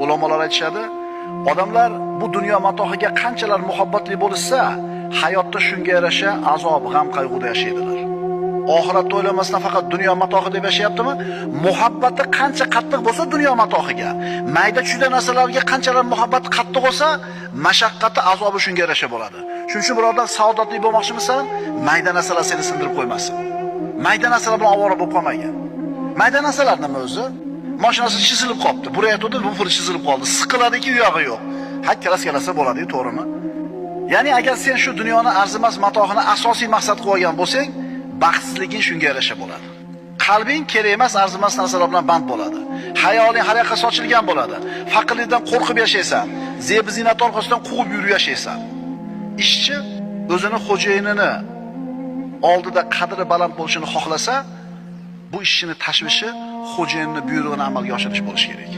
Ulamolar aytishadi, odamlar bu dunyo matohiga qanchalar muhabbatli bo'lsa, hayotda shunga yarasha azob, g'am, qayg'uda yashaydilar. Oxiratda o'ylamasdan faqat dunyo matohi deb yashayaptimi? Muhabbati qancha qattiq bo'lsa dunyo matohiga, mayda-chuyda narsalarga qanchalar muhabbati qattiq bo'lsa, mashaqqati, azobi shunga yarasha bo'ladi. Shuning uchun birodar, saodatli bo'lmoqchimisan? Mayda narsalar seni sindirib qo'ymasin. Mayda narsalar bilan ovora bo'lib qolmagin. Mayda narsalar nima o'zi? Mashinasi chizilib qolibdi. Buraya turdi, buferi chizilib qoldi. Siqiladiki, uyog'i yo'q. Hakkalasa bo'ladi, to'g'rimi? Ya'ni agar sen shu dunyoni arzimas matohini asosiy maqsad qilib olgan bo'lsang, baxtsizliging shunga yarasha bo'ladi. Qalbing kerak emas arzimas narsalar bilan band bo'ladi. Hayoling har yoqqa sochilgan bo'ladi. Faqirlikdan qo'rqib yashaysan. Zeb-ziynat orqasidan quvib yurib yashaysan. Ishchi o'zini xo'jayinini oldida qadri baland bo'lishini xohlasa, bu ishchining tashvishi xo'jayinning buyrug'ini amalga oshirish bo'lishi kerak.